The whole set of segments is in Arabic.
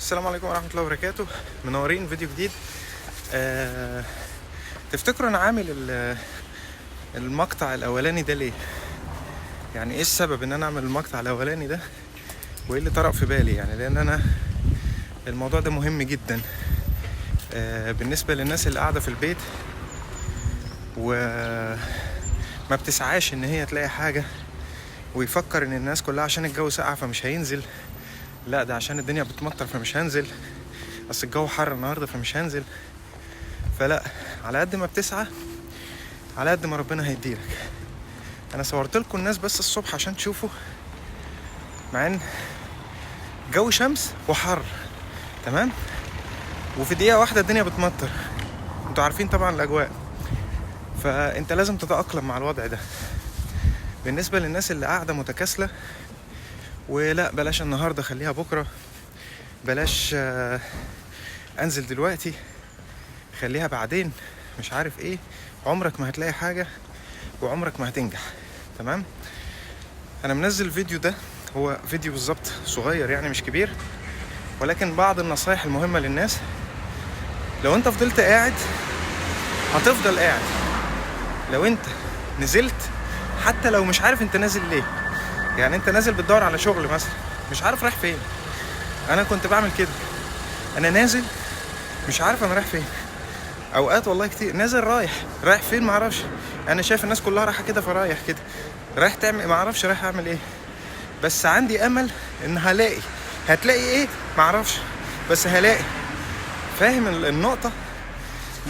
السلام عليكم ورحمة الله وبركاته. منورين فيديو جديد. تفتكروا انا عامل المقطع الاولاني ده ليه؟ يعني ايه السبب ان انا اعمل المقطع الاولاني ده وايه اللي طرأ في بالي؟ يعني لان انا الموضوع ده مهم جدا بالنسبة للناس اللي قاعدة في البيت وما بتسعاش ان هي تلاقي حاجة، ويفكر ان الناس كلها عشان الجو ساقع فمش هينزل. لا، ده عشان الدنيا بتمطر فمش هنزل، اصل الجو حر النهارده فمش هنزل. فلا، على قد ما بتسعى على قد ما ربنا هيديلك. انا صورت لكم الناس بس الصبح عشان تشوفوا، مع ان جو شمس وحر تمام، وفي دقيقه واحده الدنيا بتمطر. انتوا عارفين طبعا الاجواء، فانت لازم تتأقلم مع الوضع ده. بالنسبه للناس اللي قاعده متكاسله ولا بلاش النهارده خليها بكره، بلاش انزل دلوقتي خليها بعدين، مش عارف ايه، عمرك ما هتلاقي حاجة وعمرك ما هتنجح. تمام. انا منزل الفيديو ده، هو فيديو بالظبط صغير يعني مش كبير، ولكن بعض النصايح المهمة للناس. لو انت فضلت قاعد هتفضل قاعد. لو انت نزلت حتى لو مش عارف انت نازل ليه، يعني انت نازل بتدور على شغل مثلا مش عارف رايح فين. انا كنت بعمل كده، انا نازل مش عارف انا رايح فين. اوقات والله كتير نازل رايح فين معرفش. انا شايف الناس كلها رايحه كده فرايح كده، رايح تعمل معرفش رايح اعمل ايه، بس عندي امل ان هتلاقي ايه معرفش، بس هلاقي. فاهم النقطه؟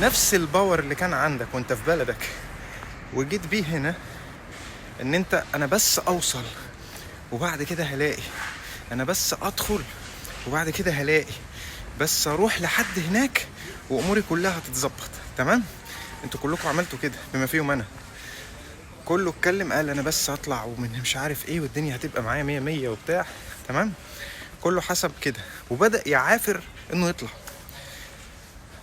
نفس الباور اللي كان عندك وانت في بلدك وجيت بيه هنا، ان انا بس اوصل وبعد كده هلاقي، انا بس ادخل وبعد كده هلاقي، بس اروح لحد هناك واموري كلها هتتظبط. تمام. انتوا كلكم عملتوا كده بما فيهم انا. كله اتكلم قال انا بس اطلع ومن مش عارف ايه والدنيا هتبقى معايا 100 100 وبتاع. تمام. كله حسب كده وبدأ يعافر انه يطلع.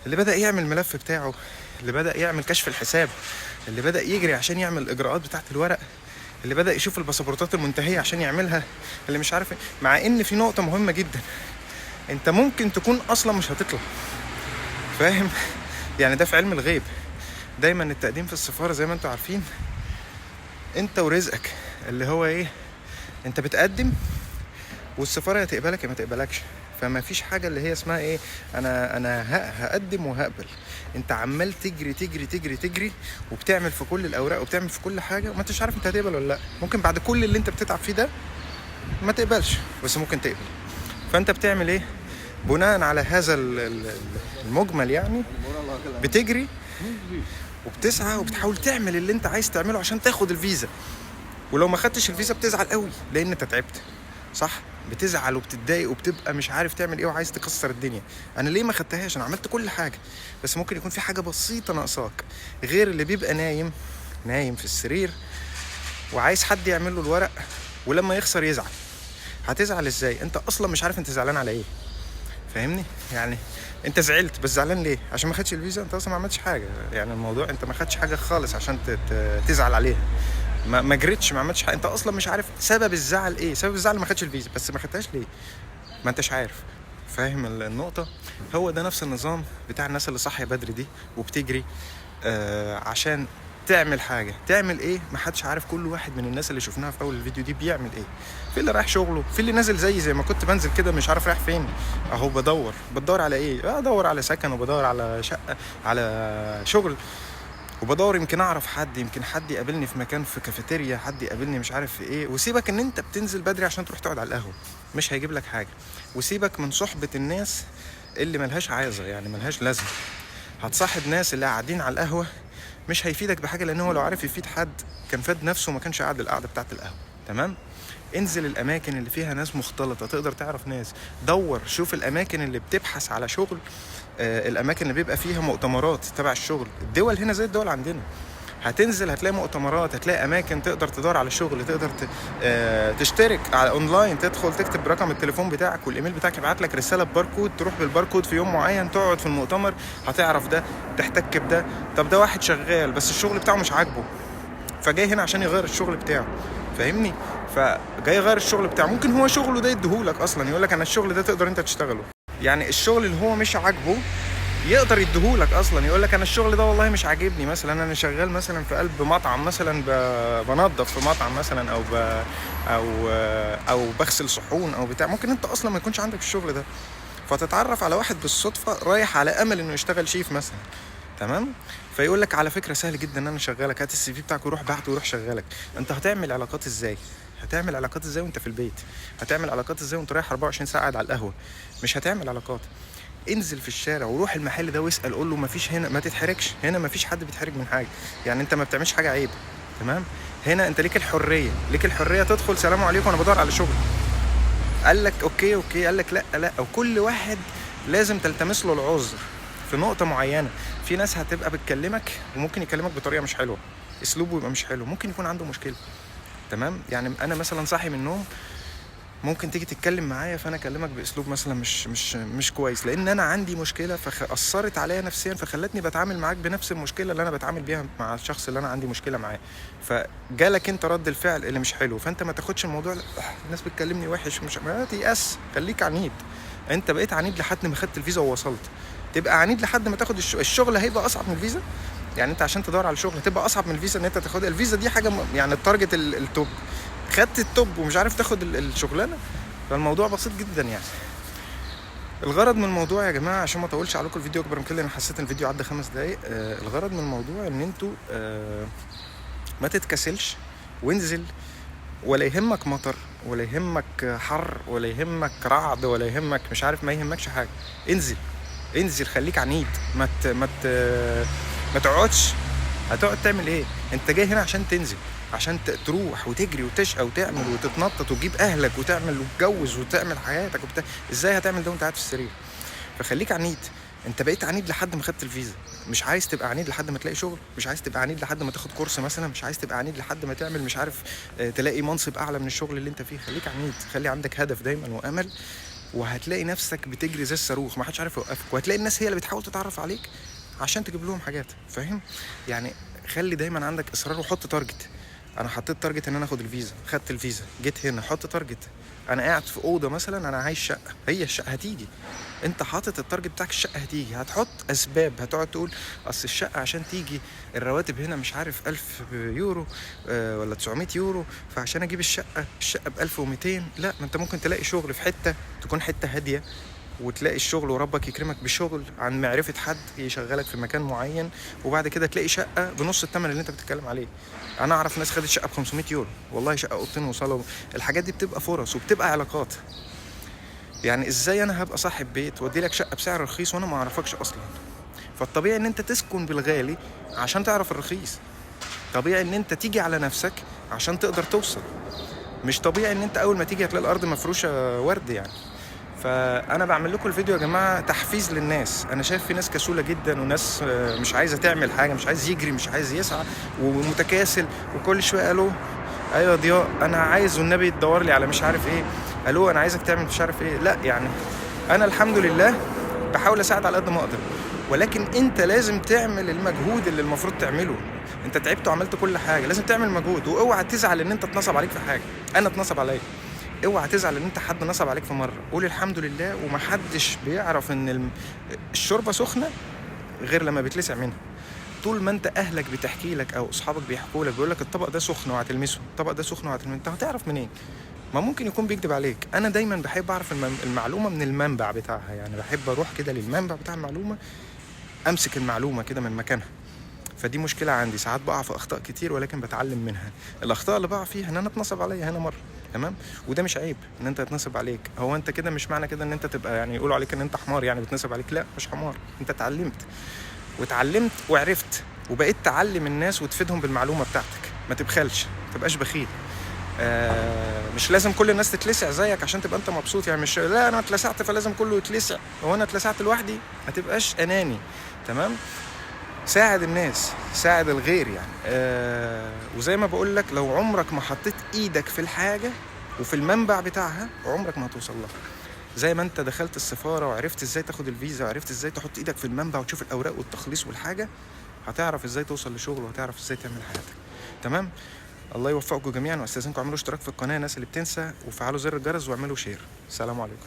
اللي بدأ يعمل الملف بتاعه، اللي بدأ يعمل كشف الحساب، اللي بدأ يجري عشان يعمل الاجراءات بتاعت الورق، اللي بدأ يشوف الباسبورتات المنتهية عشان يعملها، اللي مش عارف ايه. مع ان في نقطة مهمة جدا، انت ممكن تكون اصلا مش هتطلع. فاهم؟ يعني ده في علم الغيب. دايما التقديم في السفارة زي ما انتوا عارفين انت ورزقك، اللي هو ايه، انت بتقدم والسفارة يا تقبلك يا ما تقبلكش. فما فيش حاجة اللي هي اسمها ايه، انا هقدم وهقبل. انت عمال تجري تجري تجري تجري وبتعمل في كل الاوراق وبتعمل في كل حاجة وما انتش عارف انت هتقبل ولا لا. ممكن بعد كل اللي انت بتتعب فيه ده ما تقبلش، بس ممكن تقبل. فانت بتعمل ايه بناء على هذا المجمل؟ يعني بتجري وبتسعى وبتحاول تعمل اللي انت عايز تعمله عشان تاخد الفيزا. ولو ما خدتش الفيزا بتزعل قوي لان انت تعبت، صح؟ بتزعل وبتتضايق وبتبقى مش عارف تعمل ايه وعايز تكسر الدنيا. انا ليه ما خدتهاش؟ انا عملت كل حاجه، بس ممكن يكون في حاجه بسيطه ناقصاك، غير اللي بيبقى نايم في السرير وعايز حد يعمل له الورق، ولما يخسر يزعل. هتزعل ازاي؟ انت اصلا مش عارف انت زعلان على ايه. فاهمني؟ يعني انت زعلت، بس زعلان ليه؟ عشان ما خدش الفيزا؟ انت اصلا ما عملتش حاجه. يعني الموضوع انت ما خدتش حاجه خالص عشان تزعل عليها. ما جريتش، ما عملتش حاجه. انت اصلا مش عارف سبب الزعل ايه. سبب الزعل ما خدش الفيزا، بس ما خدتهاش ليه؟ ما انتش عارف. فاهم النقطه؟ هو ده نفس النظام بتاع الناس اللي صاحيه بدري دي وبتجري عشان تعمل حاجه. تعمل ايه؟ ما حدش عارف. كل واحد من الناس اللي شفناها في اول الفيديو دي بيعمل ايه. في اللي رايح شغله، في اللي نازل زي ما كنت بنزل كده مش عارف رايح فين. اهو بتدور على ايه؟ ادور على سكن، وبدور على شقه، على شغل، وبدور يمكن اعرف حد، يمكن حد يقابلني في مكان، في كافيتيريا، حد يقابلني مش عارف في ايه. وسيبك ان انت بتنزل بدري عشان تروح تقعد على القهوه، مش هيجيب لك حاجه. وسيبك من صحبه الناس اللي ملهاش عايزه، يعني ملهاش لازمه. هتصاحب ناس اللي قاعدين على القهوه مش هيفيدك بحاجه، لان هو لو عارف يفيد حد كان فاد نفسه وما كانش قاعد القعده بتاعه القهوه. تمام. انزل الاماكن اللي فيها ناس مختلطه، تقدر تعرف ناس. دور، شوف الاماكن اللي بتبحث على شغل، الاماكن اللي بيبقى فيها مؤتمرات تبع الشغل. الدول هنا زي الدول عندنا، هتنزل هتلاقي مؤتمرات، هتلاقي اماكن تقدر تدور على شغل، تقدر تشترك على اونلاين، تدخل تكتب رقم التليفون بتاعك والايميل بتاعك، يبعت لك رساله بباركود، تروح بالباركود في يوم معين، تقعد في المؤتمر، هتعرف ده، تحتك بده. طب ده واحد شغال بس الشغل بتاعه مش عاجبه، فجاي هنا عشان يغير الشغل بتاعه. فاهمني؟ فجاي يغير الشغل بتاعه. ممكن هو شغله ده يديهولك اصلا، يقولك انا الشغل ده تقدر انت تشتغله. يعني الشغل اللي هو مش عاجبه يقدر يديهولك اصلا، يقول لك انا الشغل ده والله مش عاجبني. مثلا انا شغال مثلا في قلب مطعم مثلا، بنظف في مطعم مثلا، او او بغسل صحون او بتاع، ممكن انت اصلا ما يكونش عندك الشغل ده، فتتعرف على واحد بالصدفه رايح على امل انه يشتغل شيف مثلا، تمام؟ فيقول لك على فكره سهل جدا ان انا اشغلك، هات السي في بتاعك وروح بعته وروح شغلك. انت هتعمل علاقات ازاي؟ هتعمل علاقات ازاي وانت في البيت؟ هتعمل علاقات ازاي وانت رايح 24 ساعه قاعد على القهوه؟ مش هتعمل علاقات. انزل في الشارع وروح المحل ده واسال، قول له مفيش هنا، ما تتحركش هنا، مفيش حد بيتحرك من حاجه، يعني انت ما بتعملش حاجه عيب، تمام؟ هنا انت ليك الحريه، ليك الحريه تدخل سلام عليكم انا بدور على شغل. قال لك اوكي اوكي، قال لك لا لا، او كل واحد لازم تلتمس له العذر في نقطه معينه. في ناس هتبقى بتكلمك وممكن يكلمك بطريقه مش حلوه، اسلوبه يبقى مش حلو، ممكن يكون عنده مشكله، تمام؟ يعني انا مثلا صاحي من النوم، ممكن تيجي تتكلم معايا فانا اكلمك باسلوب مثلا مش كويس، لان انا عندي مشكله فاثرت عليا نفسيا، فخلتني بتعامل معاك بنفس المشكله اللي انا بتعامل بيها مع الشخص اللي انا عندي مشكله معاه، فجالك انت رد الفعل اللي مش حلو، فانت ما تاخدش الموضوع الناس بتكلمني وحش، مش ما تيأس، خليك عنيد. انت بقيت عنيد لحد ما خدت الفيزا ووصلت، تبقى عنيد لحد ما تاخد الشغل هيبقى اصعب من الفيزا. يعني انت عشان تدور على الشغل هتبقى اصعب من الفيزا ان انت تاخدها. الفيزا دي حاجه يعني التارجت التوب، خدت التوب ومش عارف تاخد الشغلانه، فالموضوع بسيط جدا يعني. الغرض من الموضوع يا جماعه عشان ما اطولش عليكم الفيديو اكبر من كده، انا حسيت ان الفيديو عدى 5 دقايق. الغرض من الموضوع ان انتوا ما تتكسلش وانزل، ولا يهمك مطر ولا يهمك حر ولا يهمك رعد ولا يهمك مش عارف، ما يهمكش حاجه، انزل انزل، خليك عنيد، ما تقعدش. هتقعد تعمل ايه؟ انت جاي هنا عشان تنزل، عشان تروح وتجري وتشقى وتعمل وتتنطط وتجيب اهلك وتعمل وتتجوز وتعمل حياتك ازاي هتعمل ده وانت قاعد في السرير؟ فخليك عنيد. انت بقيت عنيد لحد ما خدت الفيزا، مش عايز تبقى عنيد لحد ما تلاقي شغل، مش عايز تبقى عنيد لحد ما تاخد كورس مثلا، مش عايز تبقى عنيد لحد ما تعمل مش عارف تلاقي منصب اعلى من الشغل اللي انت فيه. خليك عنيد، خلي عندك هدف دايما وامل، وهتلاقي نفسك بتجري زي الصاروخ، ما حدش عارف يوقفك، وهتلاقي الناس هي اللي بتحاول تتعرف عليك عشان تجيب لهم حاجات، فاهم؟ يعني خلي دايما عندك اصرار وحط تارجت. انا حطيت تارجت ان انا اخد الفيزا، خدت الفيزا، جيت هنا حط تارجت. انا قاعد في اوضه مثلا، انا عايز شقه، هي الشقه هتيجي، انت حاطط التارجت بتاعك الشقه هتيجي، هتحط اسباب، هتقعد تقول اصل الشقه عشان تيجي الرواتب هنا مش عارف 1000 يورو ولا 900 يورو، فعشان اجيب الشقه ب 1200. لا، ما انت ممكن تلاقي شغل في حته تكون حته هاديه، وتلاقي الشغل وربك يكرمك بشغل عن معرفة حد يشغلك في مكان معين، وبعد كده تلاقي شقة بنص الثمن اللي انت بتتكلم عليه. انا اعرف ناس خدت شقة ب 500 يورو، والله شقة اوضتين وصالة. الحاجات دي بتبقى فرص وبتبقى علاقات. يعني ازاي انا هبقى صاحب بيت وادي لك شقة بسعر رخيص وانا ما اعرفكش اصلا؟ فالطبيعي ان انت تسكن بالغالي عشان تعرف الرخيص، طبيعي ان انت تيجي على نفسك عشان تقدر توصل، مش طبيعي ان انت اول ما تيجي هتلاقي الارض مفروشة ورد يعني. فانا بعمل لكم الفيديو يا جماعه تحفيز للناس. انا شايف في ناس كسوله جدا وناس مش عايزه تعمل حاجه، مش عايز يجري، مش عايز يسعى ومتكاسل، وكل شويه الو ايوه ضياء انا عايز والنبي تدور لي على مش عارف ايه، الو انا عايزك تعمل مش عارف ايه. لا يعني انا الحمد لله بحاول اساعد على قد ما اقدر، ولكن انت لازم تعمل المجهود اللي المفروض تعمله. انت تعبت وعملت كل حاجه، لازم تعمل مجهود، واوعى تزعل ان انت اتنصب عليك في حاجه. انا اتنصب عليا، اوعى تزعل ان انت حد نصب عليك في مره، قول الحمد لله. ومحدش بيعرف ان الشوربه سخنه غير لما بيتلسع منها. طول ما انت اهلك بتحكي لك او اصحابك بيحكوا لك، بيقول لك الطبق ده سخن وهتلمسه، الطبق ده سخن وهتلمسه، انت هتعرف منين؟ ما ممكن يكون بيكذب عليك. انا دايما بحب اعرف المعلومه من المنبع بتاعها، يعني بحب اروح كده للمنبع بتاع المعلومه، امسك المعلومه كده من مكانها. فدي مشكله عندي، ساعات بقع في اخطاء كتير ولكن بتعلم منها. الاخطاء اللي بقع فيها ان انا اتنصب عليا هنا مره، تمام؟ وده مش عيب ان انت يتنصب عليك. هو انت كده مش معنى كده ان انت تبقى يعني يقولوا عليك ان انت حمار يعني بتنصب عليك، لا مش حمار، انت اتعلمت وعرفت وبقيت تعلم الناس وتفيدهم بالمعلومه بتاعتك. ما تبخلش، ما تبقاش بخيل. مش لازم كل الناس تتلسع زيك عشان تبقى انت مبسوط، يعني مش لا انا اتلسعت فلازم كله يتلسع، هو انا اتلسعت لوحدي؟ ما تبقاش اناني، تمام؟ ساعد الناس، ساعد الغير يعني. وزي ما بقول لك، لو عمرك ما حطيت ايدك في الحاجه وفي المنبع بتاعها عمرك ما هتوصل لها. زي ما انت دخلت السفاره وعرفت ازاي تاخد الفيزا وعرفت ازاي تحط ايدك في المنبع وتشوف الاوراق والتخليص والحاجه، هتعرف ازاي توصل لشغل وهتعرف ازاي تعمل حياتك، تمام؟ الله يوفقكم جميعا، واستاذنكم اعملوا اشتراك في القناه الناس اللي بتنسى، وفعلوا زر الجرس واعملوا شير. السلام عليكم.